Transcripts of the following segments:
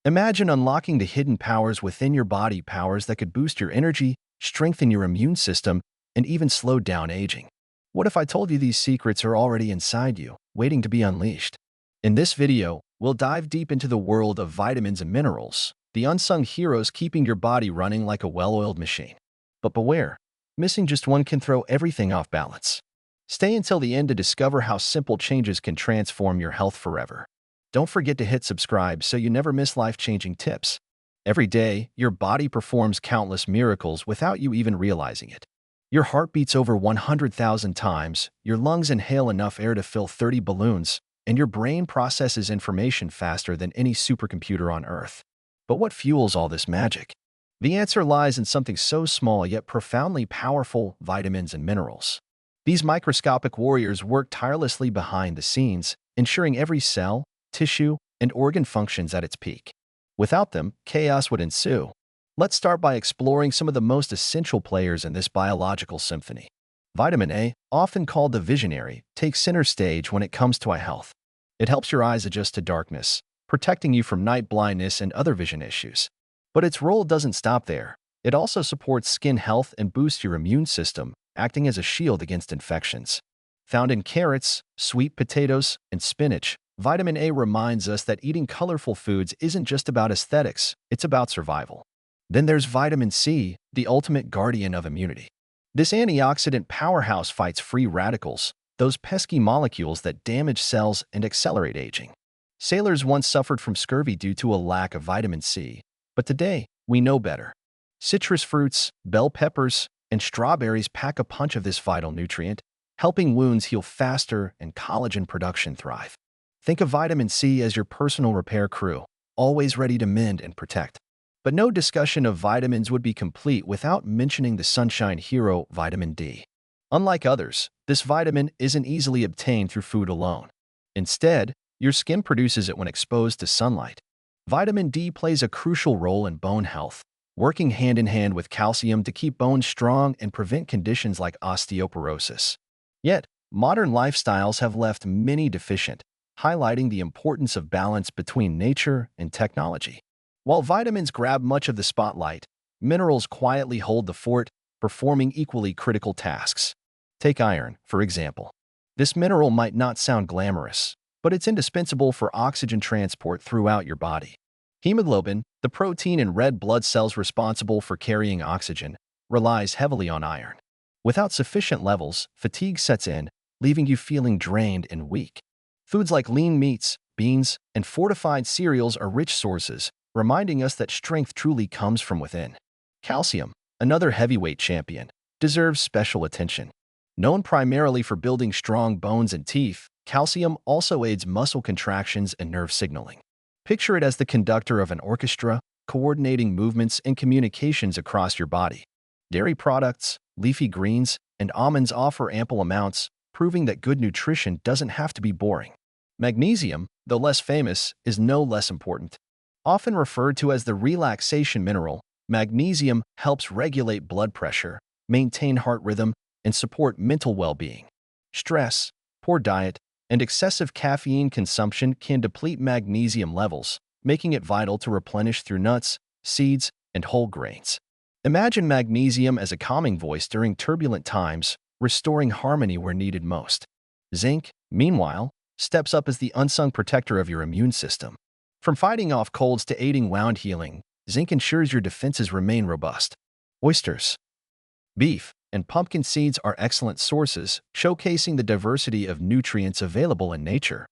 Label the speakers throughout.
Speaker 1: Imagine unlocking the hidden powers within your body, powers that could boost your energy, strengthen your immune system, and even slow down aging. What if I told you these secrets are already inside you, waiting to be unleashed? In this video, we'll dive deep into the world of vitamins and minerals, the unsung heroes keeping your body running like a well-oiled machine. But beware, missing just one can throw everything off balance. Stay until the end to discover how simple changes can transform your health forever. Don't forget to hit subscribe so you never miss life-changing tips. Every day, your body performs countless miracles without you even realizing it. Your heart beats over 100,000 times, your lungs inhale enough air to fill 30 balloons, and your brain processes information faster than any supercomputer on Earth. But what fuels all this magic? The answer lies in something so small yet profoundly powerful: vitamins and minerals. These microscopic warriors work tirelessly behind the scenes, ensuring every cell, tissue, and organ functions at its peak. Without them, chaos would ensue. Let's start by exploring some of the most essential players in this biological symphony. Vitamin A, often called the visionary, takes center stage when it comes to eye health. It helps your eyes adjust to darkness, protecting you from night blindness and other vision issues. But its role doesn't stop there. It also supports skin health and boosts your immune system, acting as a shield against infections. Found in carrots, sweet potatoes, and spinach, vitamin A reminds us that eating colorful foods isn't just about aesthetics, it's about survival. Then there's vitamin C, the ultimate guardian of immunity. This antioxidant powerhouse fights free radicals, those pesky molecules that damage cells and accelerate aging. Sailors once suffered from scurvy due to a lack of vitamin C, but today, we know better. Citrus fruits, bell peppers, and strawberries pack a punch of this vital nutrient, helping wounds heal faster and collagen production thrive. Think of vitamin C as your personal repair crew, always ready to mend and protect. But no discussion of vitamins would be complete without mentioning the sunshine hero, vitamin D. Unlike others, this vitamin isn't easily obtained through food alone. Instead, your skin produces it when exposed to sunlight. Vitamin D plays a crucial role in bone health, working hand in hand with calcium to keep bones strong and prevent conditions like osteoporosis. Yet, modern lifestyles have left many deficient, highlighting the importance of balance between nature and technology. While vitamins grab much of the spotlight, minerals quietly hold the fort, performing equally critical tasks. Take iron, for example. This mineral might not sound glamorous, but it's indispensable for oxygen transport throughout your body. Hemoglobin, the protein in red blood cells responsible for carrying oxygen, relies heavily on iron. Without sufficient levels, fatigue sets in, leaving you feeling drained and weak. Foods like lean meats, beans, and fortified cereals are rich sources, reminding us that strength truly comes from within. Calcium, another heavyweight champion, deserves special attention. Known primarily for building strong bones and teeth, calcium also aids muscle contractions and nerve signaling. Picture it as the conductor of an orchestra, coordinating movements and communications across your body. Dairy products, leafy greens, and almonds offer ample amounts, proving that good nutrition doesn't have to be boring. Magnesium, though less famous, is no less important. Often referred to as the relaxation mineral, magnesium helps regulate blood pressure, maintain heart rhythm, and support mental well-being. Stress, poor diet, and excessive caffeine consumption can deplete magnesium levels, making it vital to replenish through nuts, seeds, and whole grains. Imagine magnesium as a calming voice during turbulent times, restoring harmony where needed most. Zinc, meanwhile, steps up as the unsung protector of your immune system. From fighting off colds to aiding wound healing, zinc ensures your defenses remain robust. Oysters, beef, and pumpkin seeds are excellent sources, showcasing the diversity of nutrients available in nature.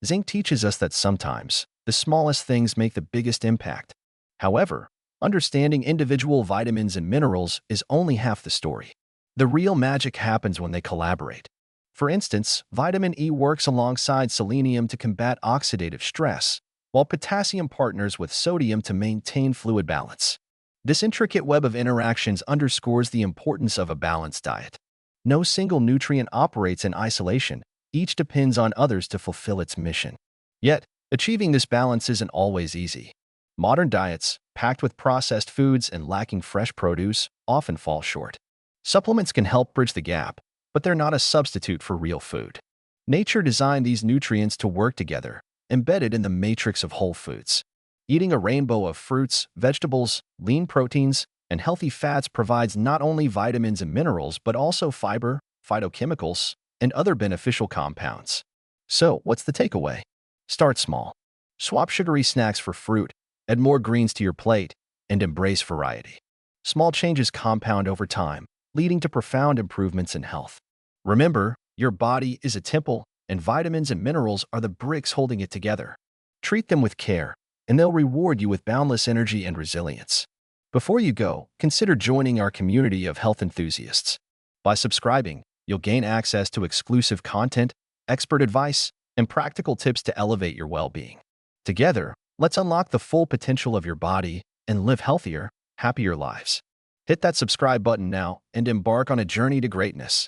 Speaker 1: Zinc teaches us that sometimes, the smallest things make the biggest impact. However, understanding individual vitamins and minerals is only half the story. The real magic happens when they collaborate. For instance, vitamin E works alongside selenium to combat oxidative stress, while potassium partners with sodium to maintain fluid balance. This intricate web of interactions underscores the importance of a balanced diet. No single nutrient operates in isolation, each depends on others to fulfill its mission. Yet, achieving this balance isn't always easy. Modern diets, packed with processed foods and lacking fresh produce, often fall short. Supplements can help bridge the gap, but they're not a substitute for real food. Nature designed these nutrients to work together, embedded in the matrix of whole foods. Eating a rainbow of fruits, vegetables, lean proteins, and healthy fats provides not only vitamins and minerals, but also fiber, phytochemicals, and other beneficial compounds. So, what's the takeaway? Start small. Swap sugary snacks for fruit, add more greens to your plate, and embrace variety. Small changes compound over time, leading to profound improvements in health. Remember, your body is a temple, and vitamins and minerals are the bricks holding it together. Treat them with care, and they'll reward you with boundless energy and resilience. Before you go, consider joining our community of health enthusiasts. By subscribing, you'll gain access to exclusive content, expert advice, and practical tips to elevate your well-being. Together, let's unlock the full potential of your body and live healthier, happier lives. Hit that subscribe button now and embark on a journey to greatness.